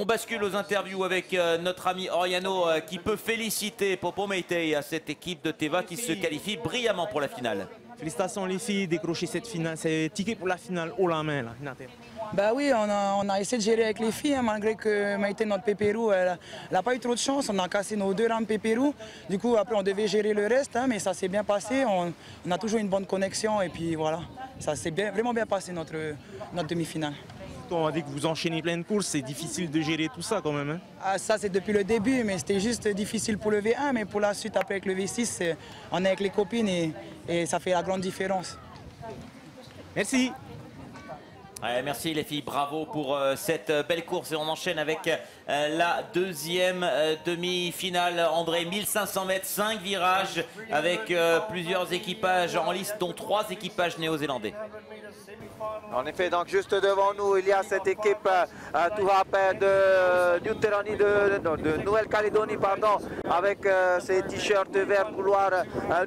On bascule aux interviews avec notre ami Oriano qui peut féliciter Popo Meitei à cette équipe de Teva qui se qualifie brillamment pour la finale. Félicitations les filles, décrocher cette finale, c'est ticket pour la finale haut la main là. Bah oui, on a essayé de gérer avec les filles, hein, malgré que Maïté, notre pépérou, elle n'a pas eu trop de chance. On a cassé nos 2 rames pépérou. Du coup, après, on devait gérer le reste, hein, mais ça s'est bien passé. On a toujours une bonne connexion et puis voilà, ça s'est vraiment bien passé notre demi-finale. On a dit que vous enchaînez plein de courses, c'est difficile de gérer tout ça quand même. Hein? Ah, ça, c'est depuis le début, mais c'était juste difficile pour le V1, mais pour la suite, après avec le V6, on est avec les copines et ça fait la grande différence. Merci. Ouais, merci les filles, bravo pour cette belle course et on enchaîne avec la deuxième demi-finale. André, 1500 mètres, 5 virages avec plusieurs équipages en lice, dont 3 équipages néo-zélandais. En effet, donc juste devant nous, il y a cette équipe Tuhapé de Nouvelle-Calédonie, pardon, avec ses t-shirts verts couloir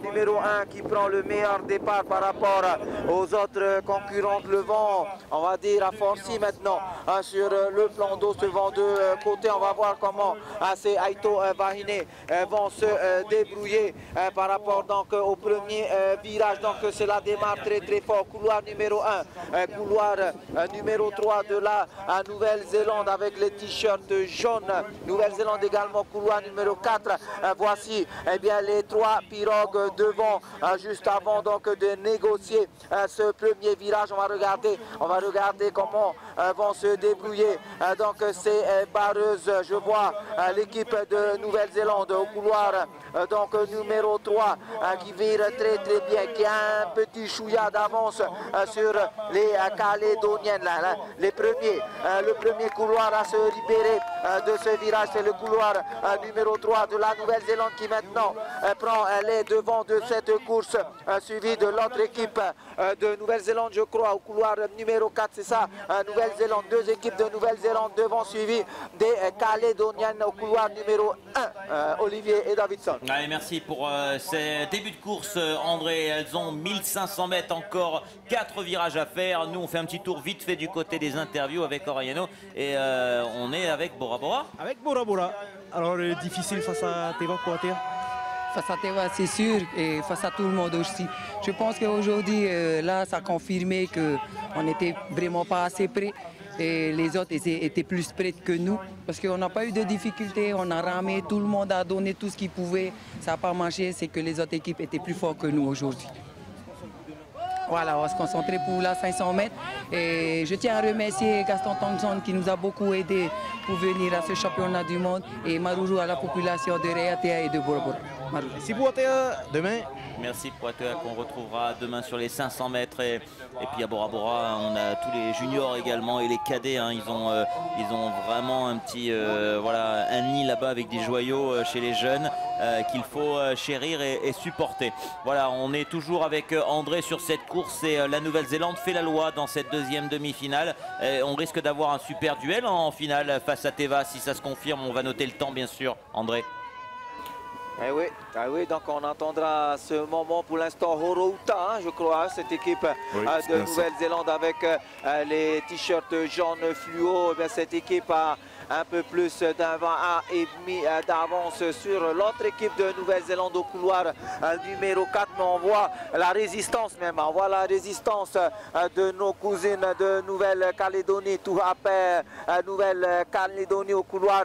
numéro 1 qui prend le meilleur départ par rapport aux autres concurrents. Le vent, on va dire, à Forcy maintenant sur le plan d'eau, ce vent de côté. On va voir comment ces Aito Vahine vont se débrouiller par rapport donc au premier virage. Donc cela démarre très très fort. Couloir numéro 1, couloir numéro 3 de la Nouvelle-Zélande avec les t-shirts jaunes. Nouvelle-Zélande également, couloir numéro 4. Voici bien les 3 pirogues devant, juste avant donc de négocier ce premier virage. On va regarder comment vont se débrouiller donc ces barreuses. Je vois l'équipe de Nouvelle-Zélande au couloir donc numéro 3 qui vire très très bien, qui a un petit chouïa d'avance sur les Calédoniennes. Le premier couloir à se libérer de ce virage, c'est le couloir numéro 3 de la Nouvelle-Zélande qui maintenant prend les devants de cette course, suivi de l'autre équipe de Nouvelle-Zélande, je crois, au couloir numéro 4, c'est ça, Nouvelle-Zélande, 2 équipes de Nouvelle-Zélande devant, suivi des Calédoniennes au couloir numéro 1, Olivier et Davidson. Allez, merci pour ces débuts de course, André. Elles ont 1500 mètres, encore 4 virages à faire. Nous, on fait un petit tour vite fait du côté des interviews avec Oriano et on est avec Bora Bora. Avec Bora Bora. Alors, difficile face à Teva Quater. Face à Teva, c'est sûr, et face à tout le monde aussi. Je pense qu'aujourd'hui, là, ça a confirmé qu'on n'était vraiment pas assez prêts. Et les autres étaient plus prêts que nous, parce qu'on n'a pas eu de difficultés, on a ramé, tout le monde a donné tout ce qu'il pouvait. Ça n'a pas marché, c'est que les autres équipes étaient plus fortes que nous aujourd'hui. Voilà, on va se concentrer pour la 500 mètres. Et je tiens à remercier Gaston Thompson qui nous a beaucoup aidés pour venir à ce championnat du monde. Et Marourou à la population de Réatea et de Bora Bora. Merci pour demain. Merci pour qu'on retrouvera demain sur les 500 mètres. Et puis à Bora Bora, on a tous les juniors également et les cadets. Hein, ils ont vraiment un petit voilà, un nid là-bas avec des joyaux chez les jeunes qu'il faut chérir et supporter. Voilà, on est toujours avec André sur cette course et la Nouvelle-Zélande fait la loi dans cette deuxième demi-finale. On risque d'avoir un super duel en finale face à Teva. Si ça se confirme, on va noter le temps bien sûr, André. Oui, donc on entendra ce moment pour l'instant. Horouta, hein, je crois, cette équipe de Nouvelle-Zélande avec les t-shirts jaunes fluo. Cette équipe a un peu plus d'un 20,5 d'avance sur l'autre équipe de Nouvelle-Zélande au couloir numéro 4. Mais on voit la résistance même, on voit la résistance de nos cousines de Nouvelle-Calédonie, Tuhapé, Nouvelle-Calédonie au couloir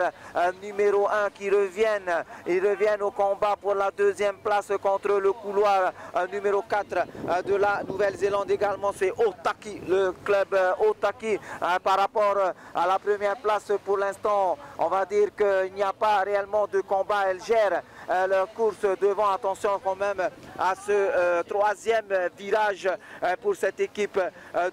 numéro 1 qui reviennent. Ils reviennent au combat pour la deuxième place contre le couloir numéro 4 de la Nouvelle-Zélande. Également, c'est Otaki, le club Otaki par rapport à la première place. Pour l'instant, on va dire qu'il n'y a pas réellement de combat. Elle gère leur course devant. Attention quand même à ce troisième virage pour cette équipe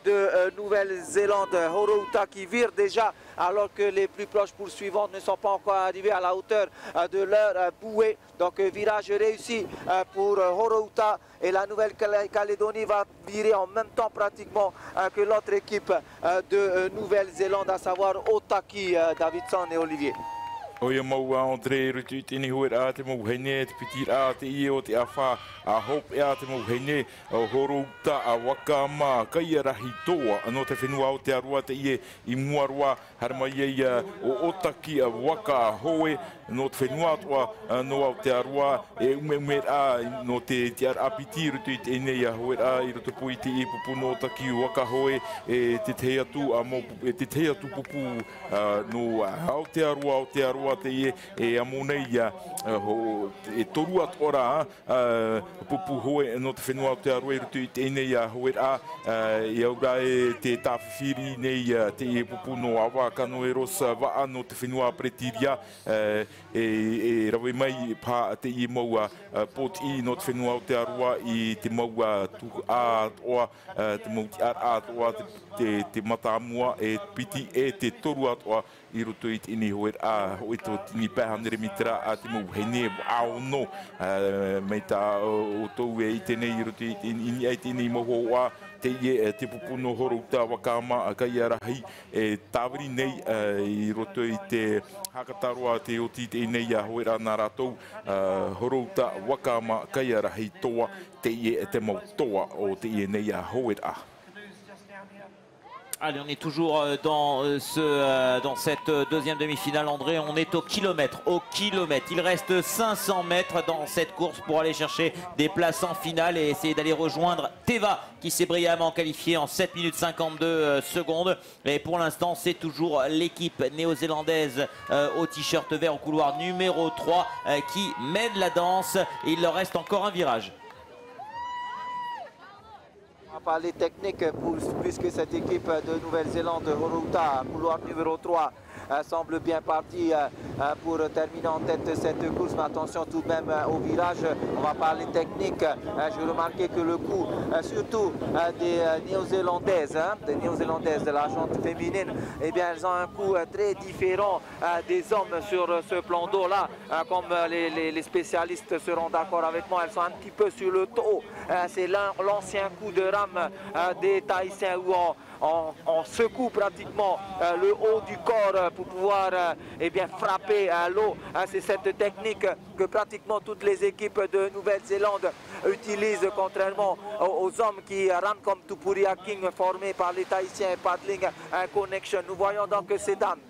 de Nouvelle-Zélande. Horouta qui vire déjà alors que les plus proches poursuivantes ne sont pas encore arrivés à la hauteur de leur bouée. Donc virage réussi pour Horouta et la Nouvelle-Calédonie va virer en même temps pratiquement que l'autre équipe de Nouvelle-Zélande, à savoir Otaki, Davidson et Olivier. Oia mau Andre rutu tini hoera te mau hene te piti a te i o te awha a hop ea te mau hene o horouta a waka ma kai rahi toa no te whenua o te arua te ie I muarua harma ia o otaki a waka a hoe no te whenua toa no au te arua e ume a no te ar apiti rutu tini ia hoera I roto pui te I pupu no otaki waka hoe e te te atu a mo te te atu pupu no au te arua te e amonei e toru at ora pupu hoe no te whenua o te arua rutu I tēnei a hoe a e aura e te tāwhiwhiri nei te e pupu no awa kano e rosa waa no te whenua pretiria e rawe mai pā te I maua pot I no te whenua o te arua I te maua tuku a atoa te mauti ar a atoa te mata amua e piti e te toru atoa I roto I tini hoe a hoi tō tini pēhanere mitera a te mau hene ao no mei tā o tau e I tenei I roto I tini ai tini moho a te ie te pupuno horouta wakama a kai arahi e tāwiri nei I roto I te hakataroa te oti te nei a hoi rā nā rātou horouta wakama kai arahi toa te ie te mau toa o te ie nei a hoi rā. Allez, on est toujours dans cette deuxième demi-finale, André. On est au kilomètre. Il reste 500 mètres dans cette course pour aller chercher des places en finale et essayer d'aller rejoindre Teva qui s'est brillamment qualifié en 7 minutes 52 secondes. Et pour l'instant, c'est toujours l'équipe néo-zélandaise au t-shirt vert au couloir numéro 3 qui mène la danse. Et il leur reste encore un virage. On va parler technique puisque cette équipe de Nouvelle-Zélande, Horouta, couloir numéro 3, semble bien parti pour terminer en tête de cette course. Mais attention tout de même au virage, on va parler technique. Je remarquais que le coup, surtout des Néo-Zélandaises, de la jante féminine, eh bien elles ont un coup très différent des hommes sur ce plan d'eau là. Comme les spécialistes seront d'accord avec moi, elles sont un petit peu sur le dos. C'est l'ancien coup de rame des Tahitiens où on secoue pratiquement le haut du corps pour pouvoir eh bien, frapper l'eau. C'est cette technique que pratiquement toutes les équipes de Nouvelle-Zélande utilisent, contrairement aux hommes qui rament comme Tupuria King formés par les Tahitiens et Paddling Connection. Nous voyons donc ces dames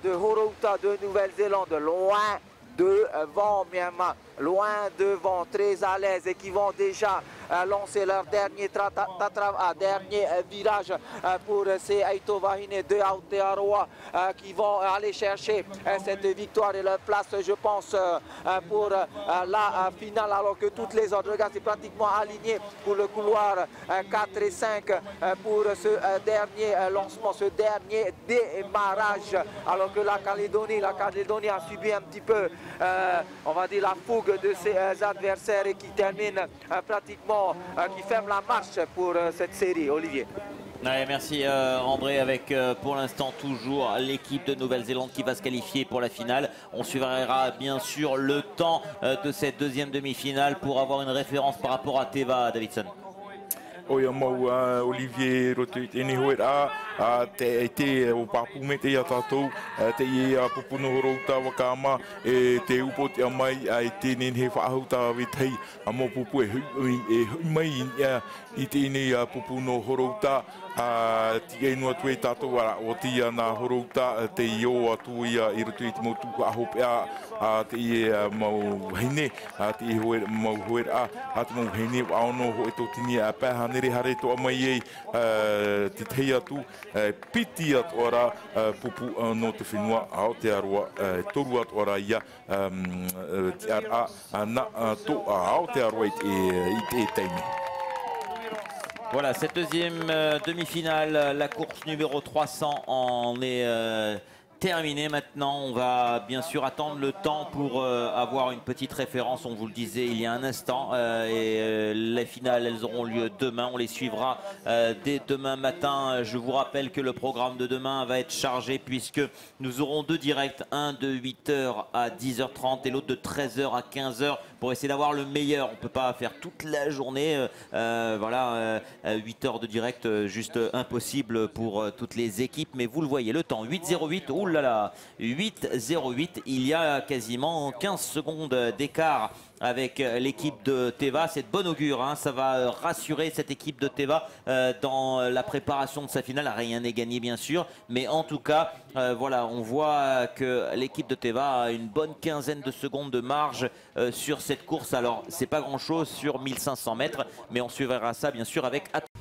de Horouta de Nouvelle-Zélande, loin devant Myanmar, loin devant, très à l'aise et qui vont déjà lancer leur dernier virage pour ces Aitowahine de Aotearoa qui vont aller chercher cette victoire et leur place, je pense, pour la finale, alors que toutes les autres, regarde, c'est pratiquement aligné pour le couloir 4 et 5 pour ce dernier lancement, ce dernier démarrage, alors que la Calédonie a subi un petit peu, on va dire, la fougue de ses adversaires et qui termine pratiquement, qui ferme la marche pour cette série. Olivier. Ouais, merci André, avec pour l'instant toujours l'équipe de Nouvelle-Zélande qui va se qualifier pour la finale. On suivra bien sûr le temps de cette deuxième demi-finale pour avoir une référence par rapport à Teva, Davidson. Oia mau Olivier roto I tēnei hoe rā te o papu me te ia tātou te ia pupuno horouta wakama e te upoti a mai I tēnei he whaahauta wetei a mō pupu e hui mai I tēnei pupuno horouta ti e noa tue tātou ara o tia nā horouta te io atu ia I roto I te mautu a hopea te ia mau hene te I hoe mau hoe rā te mau hene waono ho e tō tini a pēhane Nere hare to mai ei te tei atu piti atu ora pupu no te whenua ao te aroa toru atu ora ia te ara na to ao te aroa I te teime. Voilà, cette deuxième demi-finale, la course numéro 300 en est terminé. Maintenant, on va bien sûr attendre le temps pour avoir une petite référence. On vous le disait il y a un instant. Les finales, elles auront lieu demain. On les suivra dès demain matin. Je vous rappelle que le programme de demain va être chargé puisque nous aurons deux directs. Un de 8h à 10h30 et l'autre de 13h à 15h. pour essayer d'avoir le meilleur. On ne peut pas faire toute la journée, voilà, 8 heures de direct, juste impossible pour toutes les équipes. Mais vous le voyez, le temps 8:08, oulala, 8:08, il y a quasiment 15 secondes d'écart avec l'équipe de Teva. C'est de bon augure, hein. Ça va rassurer cette équipe de Teva dans la préparation de sa finale. Rien n'est gagné bien sûr, mais en tout cas voilà, on voit que l'équipe de Teva a une bonne quinzaine de secondes de marge sur cette course. Alors c'est pas grand chose sur 1500 mètres, mais on suivra ça bien sûr avec attention.